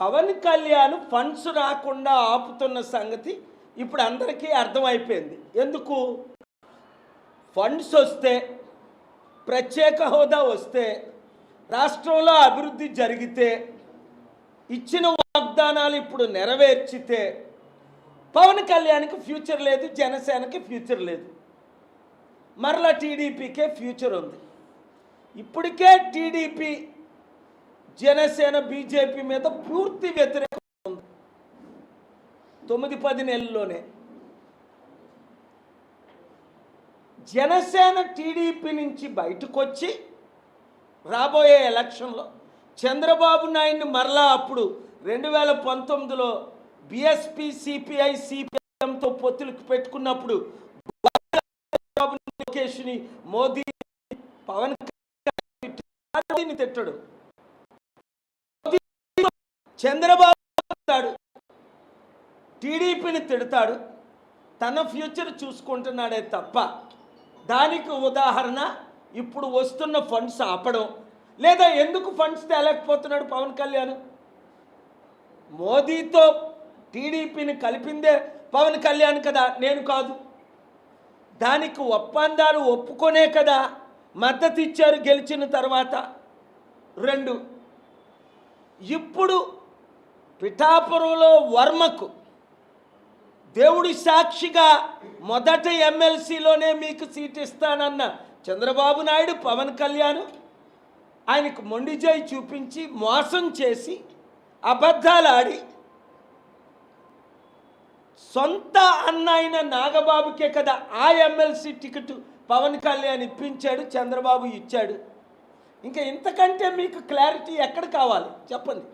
Pawan Kalyan funds రాకుండా ఆపుతున్న సంగతి ఇప్పుడు అందరికీ అర్థమైపోయింది. ఎందుకు? ఫండ్స్ వస్తే, ప్రత్యేక హోదా వస్తే, రాష్ట్రంలో అభివృద్ధి జరిగితే, ఇచ్చిన వాగ్దానాలు ఇప్పుడు నెరవేర్చితే పవన్ కళ్యాణ్కి ఫ్యూచర్ లేదు, జనసేనకి ఫ్యూచర్ లేదు, మరలా టీడీపీకే ఫ్యూచర్ ఉంది. ఇప్పటికే టీడీపీ, జనసేన, బీజేపీ మీద పూర్తి వ్యతిరేకత ఉంది. 9-10 నెలల్లోనే జనసేన టీడీపీ నుంచి బయటకు వచ్చి రాబోయే ఎలక్షన్లో చంద్రబాబు నాయుడిని మరలా అప్పుడు 2019లో బీఎస్పీ, సిపిఐ, సిపిఎంతో పొత్తులకు పెట్టుకున్నప్పుడు లోకేష్ని, మోదీ, పవన్ కళ్యాణ్ తిట్టడు. చంద్రబాబు తిడతాడు, టీడీపీని తిడతాడు, తన ఫ్యూచర్ చూసుకుంటున్నాడే తప్ప దానికి ఉదాహరణ ఇప్పుడు వస్తున్న ఫండ్స్ ఆపడం. లేదా ఎందుకు ఫండ్స్ తేలేకపోతున్నాడు పవన్ కళ్యాణ్? మోదీతో టీడీపీని కలిపిందే పవన్ కళ్యాణ్ కదా, నేను కాదు. దానికి ఒప్పందాలు ఒప్పుకొనే కదా మద్దతు ఇచ్చారు గెలిచిన తర్వాత. 2, ఇప్పుడు పిఠాపురంలో వర్మకు దేవుడి సాక్షిగా మొదట ఎమ్మెల్సీలోనే మీకు సీట్ ఇస్తానన్న చంద్రబాబు నాయుడు, పవన్ కళ్యాణ్ ఆయనకు మొండిజాయి చూపించి మోసం చేసి అబద్ధాలు ఆడి సొంత అన్న అయిన నాగబాబుకే కదా ఆ ఎమ్మెల్సీ టికెట్ పవన్ కళ్యాణ్ ఇప్పించాడు, చంద్రబాబు ఇచ్చాడు. ఇంకా ఇంతకంటే మీకు క్లారిటీ ఎక్కడ కావాలి చెప్పండి?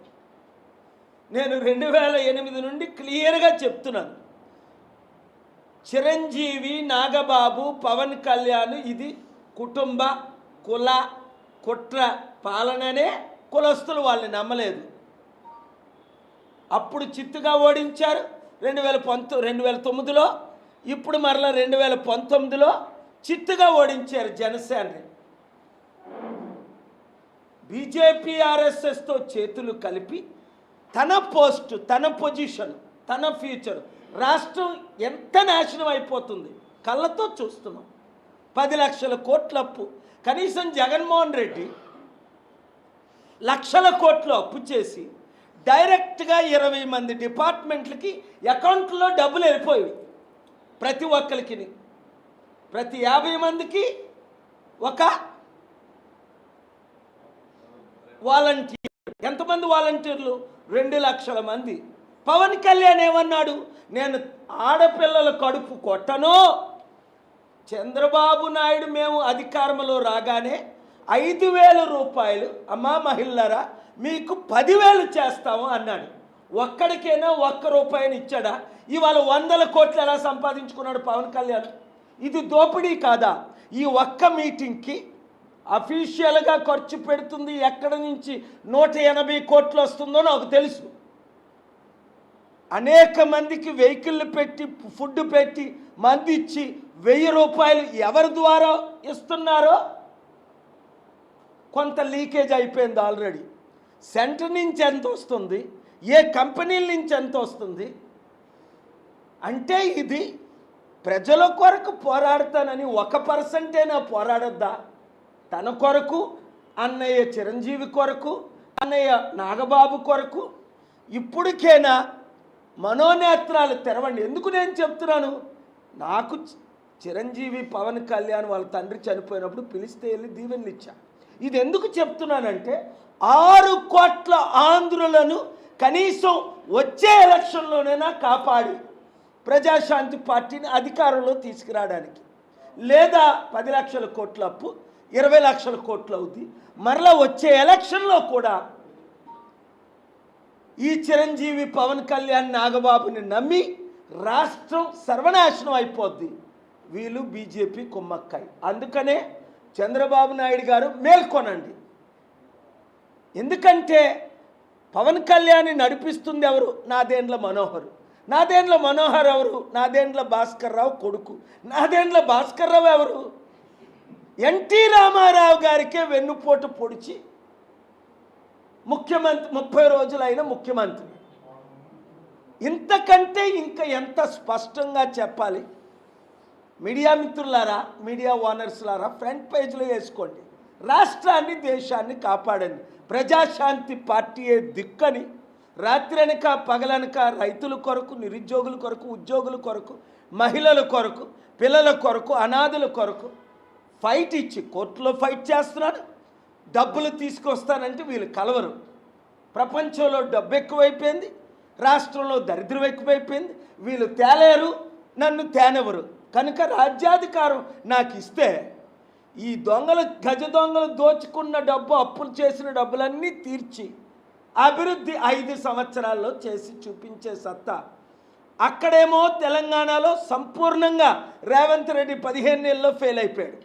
నేను 2008 నుండి క్లియర్గా చెప్తున్నాను, చిరంజీవి, నాగబాబు, పవన్ కళ్యాణ్ ఇది కుటుంబ కుల కుట్ర పాలననే కులస్తులు వాళ్ళని నమ్మలేదు. అప్పుడు చిత్తుగా ఓడించారు 2009లో, ఇప్పుడు మరలా 2019లో చిత్తుగా ఓడించారు జనసేనని. బీజేపీ, ఆర్ఎస్ఎస్తో చేతులు కలిపి తన పోస్టు, తన పొజిషన్, తన ఫ్యూచర్, రాష్ట్రం ఎంత నాశనం అయిపోతుంది కళ్ళతో చూస్తున్నాం. 10 లక్షల కోట్ల అప్పు. కనీసం జగన్మోహన్ రెడ్డి లక్షల కోట్లు అప్పు చేసి డైరెక్ట్గా 20 మంది డిపార్ట్మెంట్లకి అకౌంట్లో డబ్బులు వెళ్ళిపోయాయి. ప్రతి ఒక్కరికి, ప్రతి 50 మందికి ఒక వాలంటీర్. ఎంతమంది వాలంటీర్లు? 2 లక్షల మంది. పవన్ కళ్యాణ్ ఏమన్నాడు? నేను ఆడపిల్లల కడుపు కొట్టను. చంద్రబాబు నాయుడు మేము అధికారంలో రాగానే 5,000 రూపాయలు అమ్మా మహిళరా మీకు 10,000 చేస్తాము అన్నాడు. ఒక్కడికైనా 1 రూపాయిని ఇచ్చాడా? ఇవాళ 100 కోట్లు ఎలా సంపాదించుకున్నాడు పవన్ కళ్యాణ్? ఇది దోపిడీ కాదా? ఈ ఒక్క మీటింగ్కి అఫీషియల్గా ఖర్చు పెడుతుంది ఎక్కడి నుంచి 180 కోట్లు వస్తుందో నాకు తెలుసు. అనేక మందికి వెహికల్ పెట్టి, ఫుడ్ పెట్టి, మంది ఇచ్చి 1000 రూపాయలు ఎవరి ద్వారా ఇస్తున్నారో కొంత లీకేజ్ అయిపోయింది ఆల్రెడీ. సెంటర్ నుంచి ఎంత వస్తుంది, ఏ కంపెనీల నుంచి ఎంత వస్తుంది అంటే ఇది ప్రజల కొరకు పోరాడతానని 1% పోరాడొద్దా? తన కొరకు, అన్నయ్య చిరంజీవి కొరకు, అన్నయ్య నాగబాబు కొరకు ఇప్పటికైనా మనోనేత్రాలు తెరవండి. ఎందుకు నేను చెప్తున్నాను? నాకు చిరంజీవి, పవన్ కళ్యాణ్ వాళ్ళ తండ్రి చనిపోయినప్పుడు పిలిస్తే వెళ్ళి దీవెనలు ఇచ్చా. ఇది ఎందుకు చెప్తున్నానంటే 6 కోట్ల ఆంధ్రులను కనీసం వచ్చే ఎలక్షన్లోనైనా కాపాడి ప్రజాశాంతి పార్టీని అధికారంలో తీసుకురావడానికి. లేదా 10 లక్షల కోట్ల అప్పు 20 లక్షల కోట్లు అవుతుంది. మరలా వచ్చే ఎలక్షన్లో కూడా ఈ చిరంజీవి, పవన్ కళ్యాణ్, నాగబాబుని నమ్మి రాష్ట్రం సర్వనాశనం అయిపోద్ది. వీళ్ళు బీజేపీ కుమ్మక్కాయి. అందుకనే చంద్రబాబు నాయుడు గారు మేల్కొనండి. ఎందుకంటే పవన్ కళ్యాణ్ నడిపిస్తుంది ఎవరు? నాదెండ్ల మనోహర్. నాదెండ్ల మనోహర్ ఎవరు? నాదెండ్ల భాస్కర్ రావు కొడుకు. నాదెండ్ల భాస్కర్ రావు ఎవరు? ఎన్టీ రామారావు గారికే వెన్నుపోటు పొడిచి ముఖ్యమంత్రి 30 రోజులైన ముఖ్యమంత్రి. ఇంతకంటే ఇంకా ఎంత స్పష్టంగా చెప్పాలి? మీడియా మిత్రులారా, మీడియా ఓనర్స్లారా, ఫ్రంట్ పేజ్లో వేసుకోండి. రాష్ట్రాన్ని దేశాన్ని కాపాడండి. ప్రజాశాంతి పార్టీయే దిక్కని రాత్రనక పగలనక రైతుల కొరకు, నిరుద్యోగుల కొరకు, ఉద్యోగుల కొరకు, మహిళల కొరకు, పిల్లల కొరకు, అనాథుల కొరకు ఫైట్ ఇచ్చి కోర్టులో ఫైట్ చేస్తున్నాడు. డబ్బులు తీసుకొస్తానంటే వీళ్ళు కలవరు. ప్రపంచంలో డబ్బు ఎక్కువైపోయింది, రాష్ట్రంలో దరిద్రం ఎక్కువైపోయింది. వీళ్ళు తేలేరు, నన్ను తేనెవరు. కనుక రాజ్యాధికారం నాకు ఇస్తే ఈ దొంగలు, గజ దొంగలు దోచుకున్న డబ్బు, అప్పులు చేసిన డబ్బులన్నీ తీర్చి అభివృద్ధి 5 సంవత్సరాల్లో చేసి చూపించే సత్తా. అక్కడేమో తెలంగాణలో సంపూర్ణంగా రేవంత్ రెడ్డి 15 నెలల్లో ఫెయిల్ అయిపోయాడు.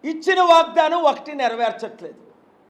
ఇచ్చిన వాగ్దానం ఒకటి నెరవేర్చట్లేదు.